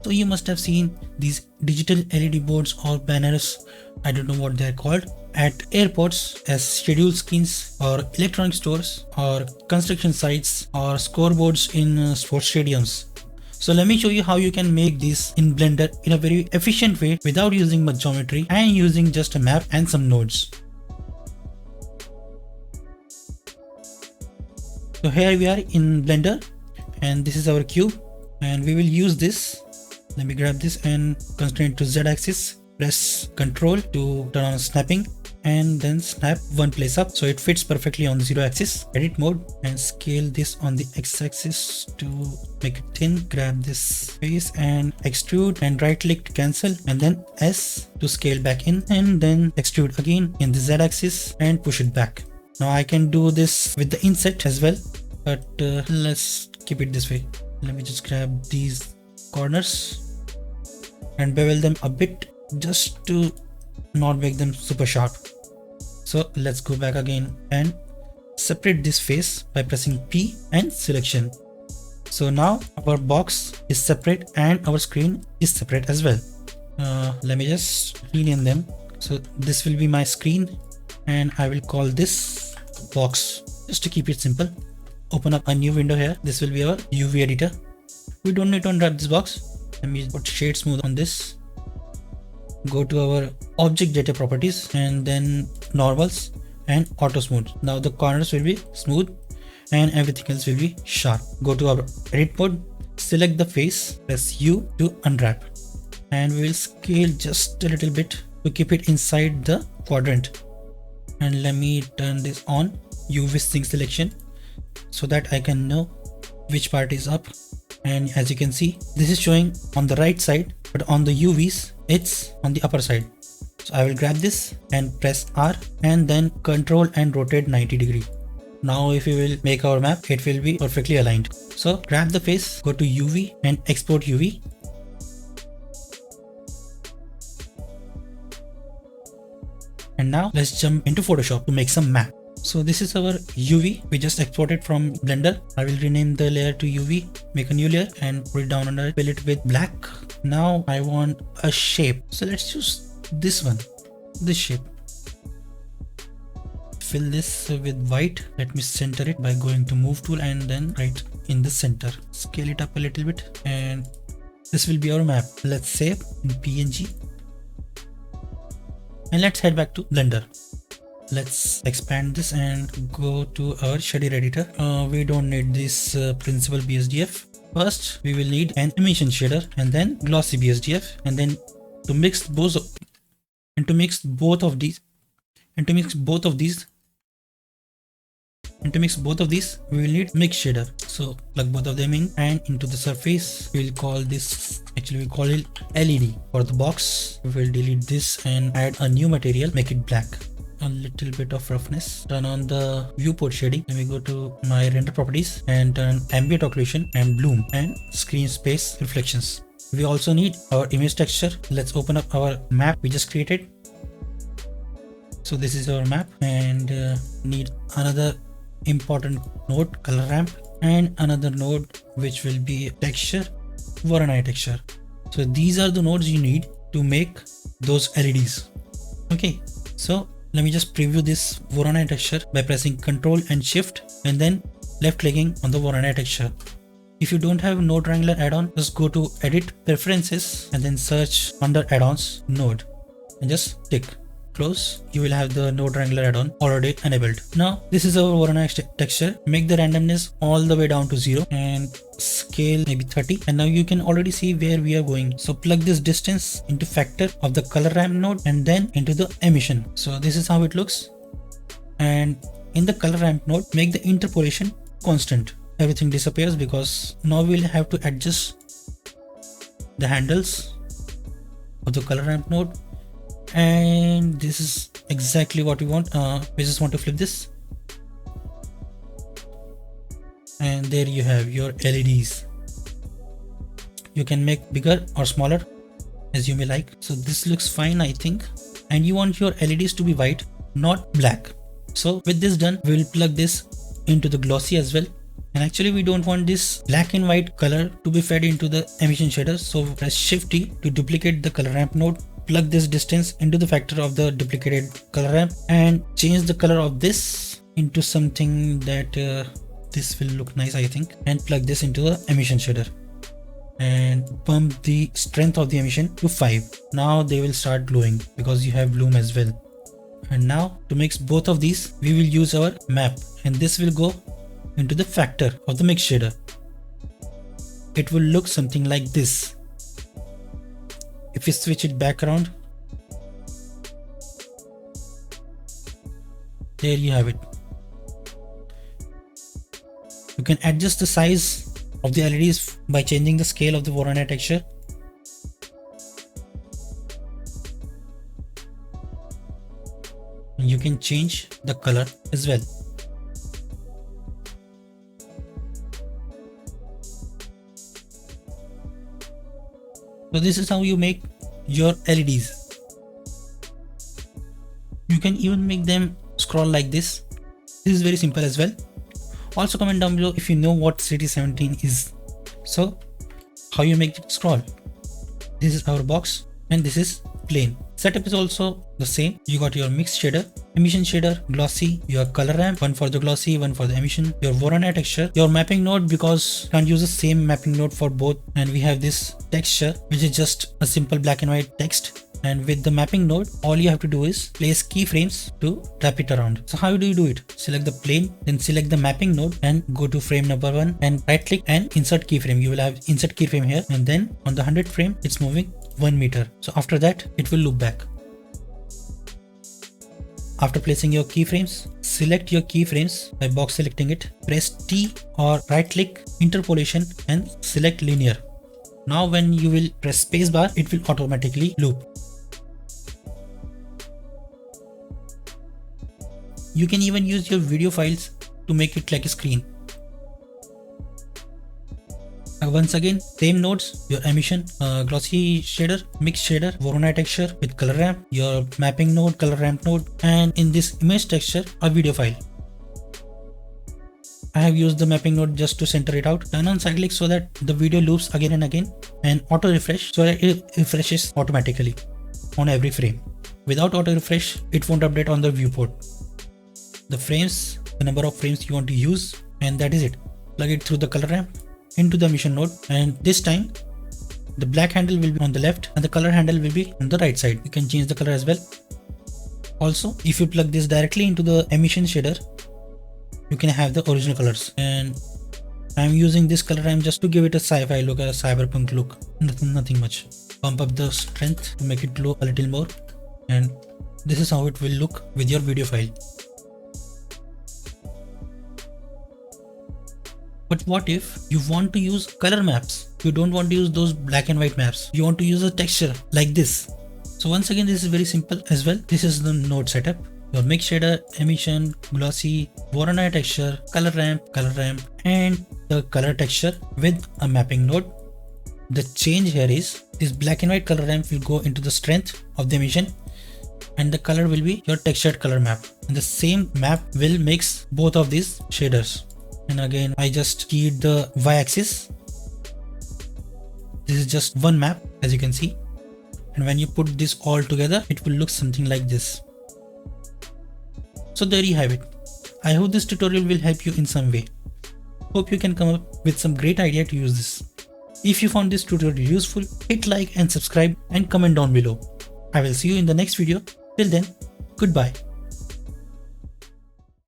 So you must have seen these digital LED boards or banners, I don't know what they're called, at airports as schedule screens or electronic stores or construction sites or scoreboards in sports stadiums. So let me show you how you can make this in Blender in a very efficient way without using much geometry and using just a map and some nodes. So here we are in Blender and this is our cube and we will use this. Let me grab this and constrain it to Z axis. Press Ctrl to turn on snapping and then snap one place up so it fits perfectly on the 0 axis. Edit mode and scale this on the X axis to make it thin. Grab this face and extrude and right click to cancel and then S to scale back in and then extrude again in the Z axis and push it back. Now I can do this with the inset as well, but let's keep it this way. Let me just grab these corners and bevel them a bit just to not make them super sharp. So let's go back again and separate this face by pressing P and selection. So now our box is separate and our screen is separate as well. Let me just rename them. So this will be my screen and I will call this box just to keep it simple. Open up a new window here. This will be our UV editor. We don't need to unwrap this box. Let me put shade smooth on this. Go to our object data properties and then normals and auto smooth. Now the corners will be smooth and everything else will be sharp. Go to our edit mode, select the face, press U to unwrap and we will scale just a little bit to keep it inside the quadrant. And let me turn this on, UV sync selection, so that I can know which part is up. And as you can see, this is showing on the right side, but on the UVs it's on the upper side. So I will grab this and press R and then control and rotate 90 degree. Now if we will make our map, it will be perfectly aligned. So grab the face, go to UV and export UV. And now let's jump into Photoshop to make some map. So this is our UV we just exported from Blender. I will rename the layer to UV, make a new layer and put it down under it, fill it with black. Now I want a shape. So let's use this one, this shape. Fill this with white. Let me center it by going to move tool and then right in the center. Scale it up a little bit and this will be our map. Let's save in PNG. And let's head back to Blender. Let's expand this and go to our shader editor. We don't need this principal BSDF. First, we will need an emission shader and then glossy BSDF, and then to mix both of these, we will need mix shader. So plug both of them in and into the surface. We'll call this, actually we call it LED. For the box, we will delete this and add a new material, make it black. A little bit of roughness. Turn on the viewport shading. Let me go to my render properties and turn ambient occlusion and bloom and screen space reflections. We also need our image texture. Let's open up our map we just created. So this is our map and need another important node, color ramp, and another node which will be texture, Voronoi texture. So these are the nodes you need to make those LEDs. Okay, so let me just preview this Voronoi texture by pressing Ctrl and Shift and then left clicking on the Voronoi texture. If you don't have Node Wrangler add-on, just go to Edit Preferences and then search under Add-ons Node and just tick. Close. You will have the Node Wrangler add-on already enabled. Now this is our Voronoi texture. Make the randomness all the way down to 0 and scale maybe 30. And now you can already see where we are going. So plug this distance into factor of the color ramp node and then into the emission. So this is how it looks. And in the color ramp node, make the interpolation constant. Everything disappears because now we'll have to adjust the handles of the color ramp node. And this is exactly what we want. We just want to flip this and there you have your LEDs. You can make bigger or smaller as you may like. So this looks fine, I think. And you want your LEDs to be white, not black. So with this done, we will plug this into the glossy as well And actually we don't want this black and white color to be fed into the emission shader, so press Shift T to duplicate the color ramp node. Plug this distance into the factor of the duplicated color ramp and change the color of this into something that this will look nice, I think, and plug this into the emission shader and pump the strength of the emission to 5. Now they will start glowing because you have bloom as well. And now to mix both of these, we will use our map, and this will go into the factor of the mix shader. It will look something like this. If we switch it back around, there you have it. You can adjust the size of the LEDs by changing the scale of the Voronoi texture. And you can change the color as well. So this is how you make your LEDs. You can even make them scroll like this. This is very simple as well. Also comment down below if you know what CT17 is. So how you make it scroll. This is our box and this is plain. Setup is also the same. You got your mix shader, emission shader, glossy, your color ramp, one for the glossy, one for the emission, your Voronoi texture, your mapping node, because you can't use the same mapping node for both, and we have this texture which is just a simple black and white text. And with the mapping node, all you have to do is place keyframes to wrap it around. So how do you do it? Select the plane, then select the mapping node and go to frame number 1 and right click and insert keyframe. You will have insert keyframe here, and then on the 100th frame, it's moving 1 meter. So after that, it will loop back. After placing your keyframes, select your keyframes by box selecting it, press T or right click interpolation and select linear. Now when you will press spacebar, it will automatically loop. You can even use your video files to make it like a screen. Once again, same nodes, your emission, glossy shader, mix shader, Voronoi texture with color ramp, your mapping node, color ramp node, and in this image texture, a video file. I have used the mapping node just to center it out. Turn on cyclic so that the video loops again and again, and auto refresh so that it refreshes automatically on every frame. Without auto refresh, it won't update on the viewport. The frames, the number of frames you want to use, and that is it. Plug it through the color ramp into the emission node, and this time the black handle will be on the left and the color handle will be on the right side. You can change the color as well. Also, if you plug this directly into the emission shader, you can have the original colors, and I'm using this color ramp just to give it a sci-fi look, a cyberpunk look. Nothing much. Pump up the strength to make it glow a little more, and this is how it will look with your video file. But what if you want to use color maps? You don't want to use those black and white maps. You want to use a texture like this. So once again, this is very simple as well. This is the node setup. Your mix shader, emission, glossy, Voronoi texture, color ramp, and the color texture with a mapping node. The change here is this black and white color ramp will go into the strength of the emission, and the color will be your textured color map. And the same map will mix both of these shaders. And again, I just keyed the y-axis. This is just one map, as you can see. And when you put this all together, it will look something like this. So there you have it. I hope this tutorial will help you in some way. Hope you can come up with some great idea to use this. If you found this tutorial useful, hit like and subscribe and comment down below. I will see you in the next video. Till then, goodbye.